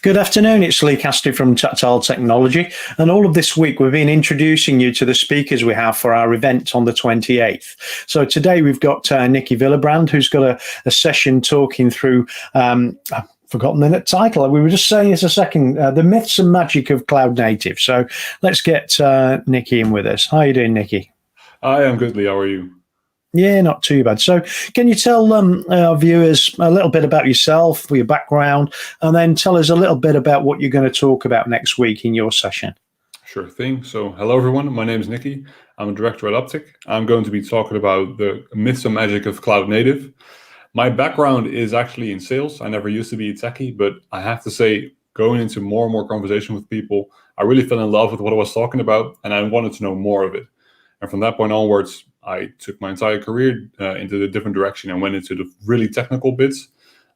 Good afternoon, it's Lee Cassidy from Tactile Technology, and all of this week we've been introducing you to the speakers we have for our event on the 28th. So today we've got Nicky Willebrand, who's got a session talking through, I've forgotten the title, we were just saying it a second, the myths and magic of cloud native. So let's get Nicky in with us. How are you doing, Nicky? I am good, Lee, how are you? Yeah, not too bad. So can you tell our viewers a little bit about yourself, your background, and then tell us a little bit about what you're going to talk about next week in your session? Sure thing. So hello, everyone. My name is Nicky. I'm a director at Optic. I'm going to be talking about the myths and magic of cloud native. My background is actually in sales. I never used to be a techie, but I have to say, going into more and more conversation with people, I really fell in love with what I was talking about, and I wanted to know more of it. And from that point onwards, I took my entire career into a different direction and went into the really technical bits.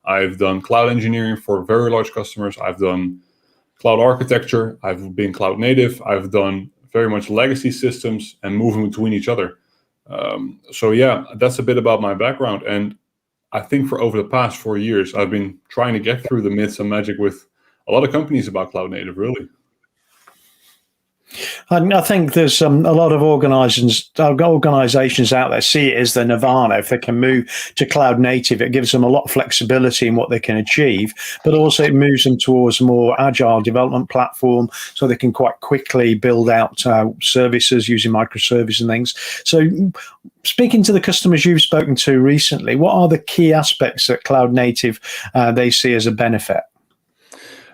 I've done cloud engineering for very large customers. I've done cloud architecture. I've been cloud native. I've done very much legacy systems and moving between each other. So yeah, that's a bit about my background. And I think for over the past 4 years, I've been trying to get through the myths and magic with a lot of companies about cloud native, really. I think there's a lot of organizations out there see it as the nirvana. If they can move to cloud native, it gives them a lot of flexibility in what they can achieve, but also it moves them towards a more agile development platform so they can quite quickly build out services using microservices and things. So speaking to the customers you've spoken to recently, what are the key aspects that cloud native they see as a benefit?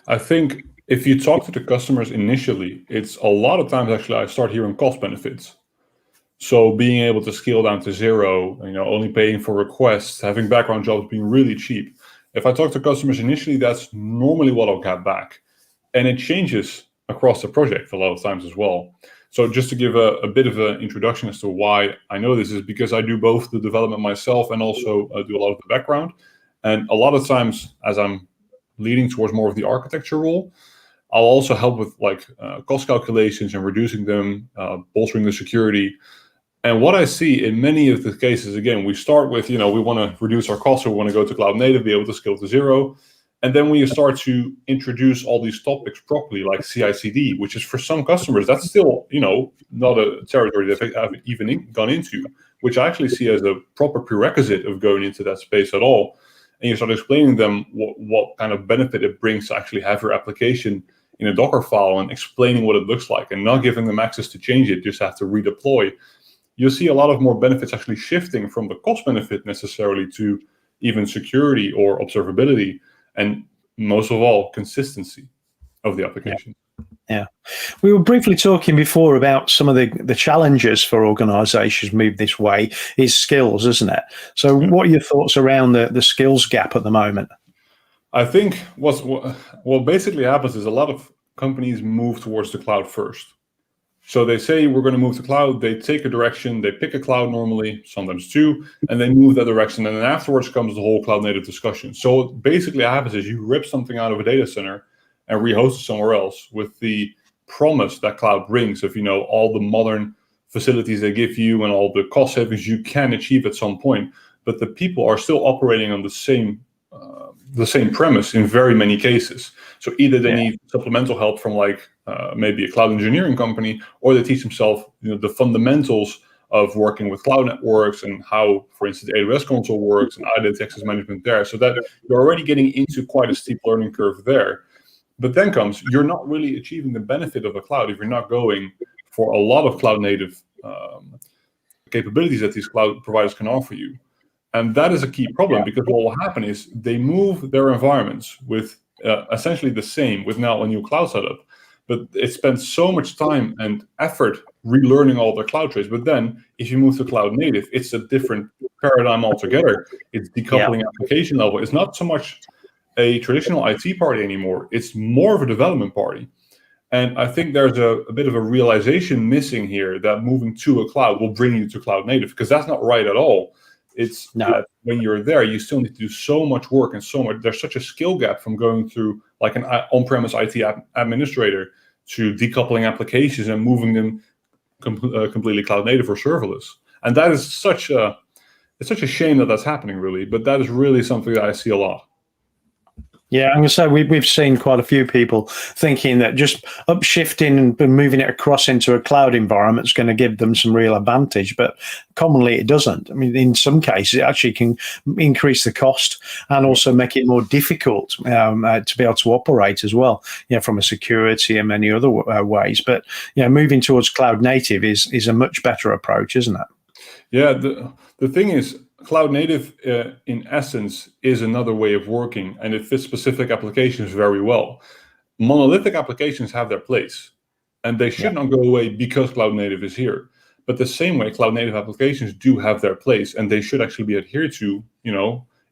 I think if you talk to the customers initially, it's a lot of times actually I start hearing cost benefits. So being able to scale down to zero, only paying for requests, having background jobs being really cheap. If I talk to customers initially, that's normally what I'll get back. And it changes across the project a lot of times as well. So just to give a bit of an introduction as to why I know this is because I do both the development myself and also do a lot of the background. And a lot of times as I'm leading towards more of the architecture role, I'll also help with cost calculations and reducing them, bolstering the security. And what I see in many of the cases, again, we start with, we want to reduce our costs, so we want to go to cloud native, be able to scale to zero. And then when you start to introduce all these topics properly, like CI/CD, which is for some customers, that's still, not a territory that I've even gone into, which I actually see as a proper prerequisite of going into that space at all. And you start explaining them what kind of benefit it brings to actually have your application in a Docker file and explaining what it looks like and not giving them access to change it, just have to redeploy. You'll see a lot of more benefits actually shifting from the cost benefit necessarily to even security or observability, and most of all, consistency of the application. Yeah. We were briefly talking before about some of the challenges for organizations move this way is skills, isn't it? So what are your thoughts around the skills gap at the moment? I think what basically happens is a lot of companies move towards the cloud first. So they say we're going to move to cloud, they take a direction, they pick a cloud normally, sometimes two, and they move that direction. And then afterwards comes the whole cloud native discussion. So what basically happens is you rip something out of a data center and rehost it somewhere else with the promise that cloud brings of, all the modern facilities they give you and all the cost savings you can achieve at some point. But the people are still operating on the same premise in very many cases. So either they need supplemental help from maybe a cloud engineering company, or they teach themselves the fundamentals of working with cloud networks and how, for instance, the AWS console works and identity access management there. So that you're already getting into quite a steep learning curve there. But then comes, you're not really achieving the benefit of a cloud if you're not going for a lot of cloud native capabilities that these cloud providers can offer you. And that is a key problem, because what will happen is they move their environments with essentially the same with now a new cloud setup. But it spends so much time and effort relearning all their cloud traits. But then if you move to cloud native, it's a different paradigm altogether. It's decoupling application level. It's not so much a traditional IT party anymore. It's more of a development party. And I think there's a bit of a realization missing here that moving to a cloud will bring you to cloud native, because that's not right at all. It's that when you're there, you still need to do so much work and so much. There's such a skill gap from going through like an on-premise IT administrator to decoupling applications and moving them completely cloud native or serverless. And that is it's such a shame that that's happening, really. But that is really something that I see a lot. Yeah, I'm going to say we've seen quite a few people thinking that just upshifting and moving it across into a cloud environment is going to give them some real advantage, but commonly it doesn't. I mean, in some cases, it actually can increase the cost and also make it more difficult to be able to operate as well, from a security and many other ways. But moving towards cloud native is a much better approach, isn't it? Yeah, the thing is, cloud native, in essence, is another way of working, and it fits specific applications very well. Monolithic applications have their place, and they should not go away because cloud native is here. But the same way, cloud native applications do have their place, and they should actually be adhered to,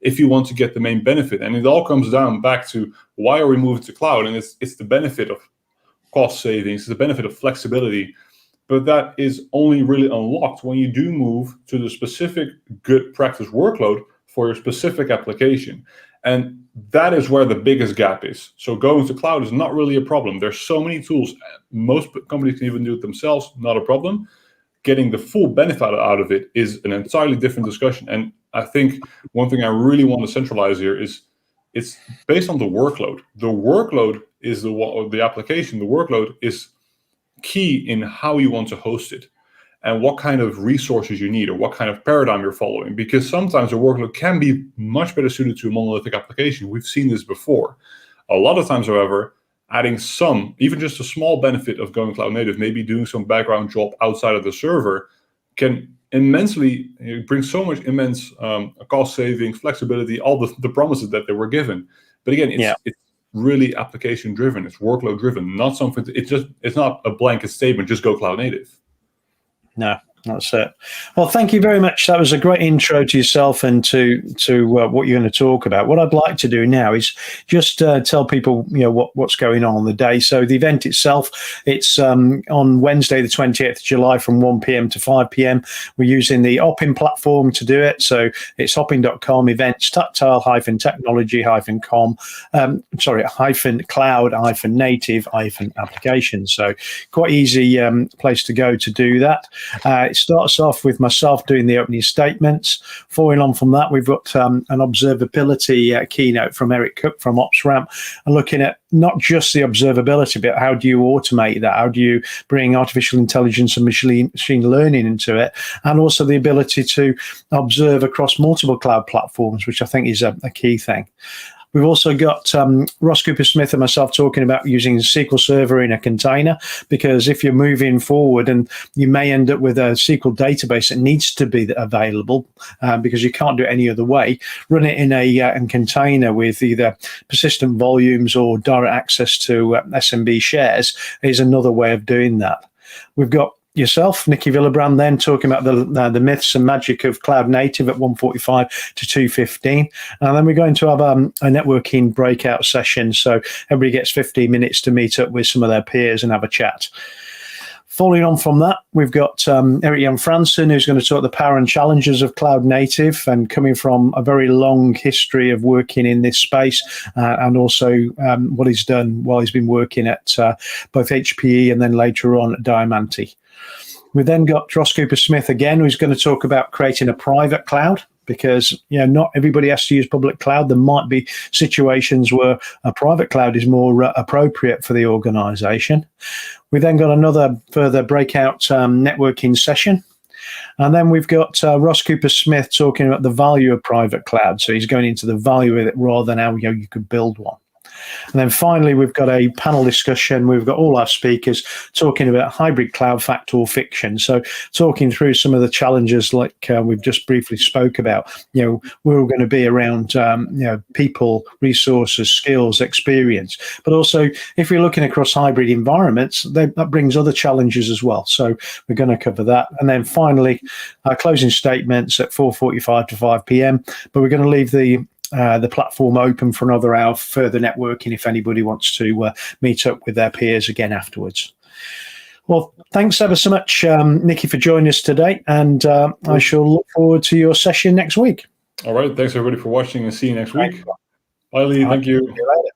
if you want to get the main benefit. And it all comes down back to, why are we moving to cloud? And it's the benefit of cost savings, it's the benefit of flexibility. But that is only really unlocked when you do move to the specific good practice workload for your specific application. And that is where the biggest gap is. So going to cloud is not really a problem. There's so many tools. Most companies can even do it themselves, not a problem. Getting the full benefit out of it is an entirely different discussion. And I think one thing I really want to centralize here is it's based on the workload. The workload is the application. The workload is key in how you want to host it and what kind of resources you need or what kind of paradigm you're following, because sometimes a workload can be much better suited to a monolithic application. We've seen this before. A lot of times, however, adding even just a small benefit of going cloud native, maybe doing some background job outside of the server, can immensely bring so much immense cost savings, flexibility, all the promises that they were given. But again, it's really application driven, it's workload driven, not something it's not a blanket statement, just go cloud native. No, that's it. Well, thank you very much. That was a great intro to yourself and to what you're going to talk about. What I'd like to do now is just tell people, what's going on the day. So the event itself, it's on Wednesday, the 20th of July from 1 p.m. to 5 p.m. We're using the Oppin platform to do it. So it's oppin.com events, tactile-technology-com, -cloud-native-applications. So quite easy place to go to do that. It starts off with myself doing the opening statements. Following on from that, we've got an observability keynote from Eric Cook from OpsRamp, and looking at not just the observability, but how do you automate that? How do you bring artificial intelligence and machine learning into it? And also the ability to observe across multiple cloud platforms, which I think is a key thing. We've also got Ross Cooper-Smith and myself talking about using SQL Server in a container, because if you're moving forward and you may end up with a SQL database that needs to be available because you can't do it any other way, run it in a container with either persistent volumes or direct access to SMB shares is another way of doing that. We've got yourself, Nicky Willebrand, then talking about the myths and magic of cloud native at 1:45 to 2:15, and then we're going to have a networking breakout session, so everybody gets 15 minutes to meet up with some of their peers and have a chat. Following on from that, we've got Eric Jan-Fransen, who's going to talk the power and challenges of cloud native, and coming from a very long history of working in this space, and also what he's done while he's been working at both HPE and then later on at Diamante. We've then got Ross Cooper-Smith again, who's going to talk about creating a private cloud, because not everybody has to use public cloud. There might be situations where a private cloud is more appropriate for the organization. We then got another further breakout networking session. And then we've got Ross Cooper-Smith talking about the value of private cloud. So he's going into the value of it rather than how you could build one. And then finally, we've got a panel discussion. We've got all our speakers talking about hybrid cloud, fact or fiction. So talking through some of the challenges like we've just briefly spoke about. We're all going to be around people, resources, skills, experience. But also, if you're looking across hybrid environments, that brings other challenges as well. So we're going to cover that. And then finally, our closing statements at 4:45 to 5 p.m. But we're going to leave the platform open for another hour further networking if anybody wants to meet up with their peers again afterwards. Well, thanks ever so much, Nicky, for joining us today, and I shall look forward to your session next week. All right, thanks everybody for watching, and see you next week. Bye, Lee. Thank you. See you later.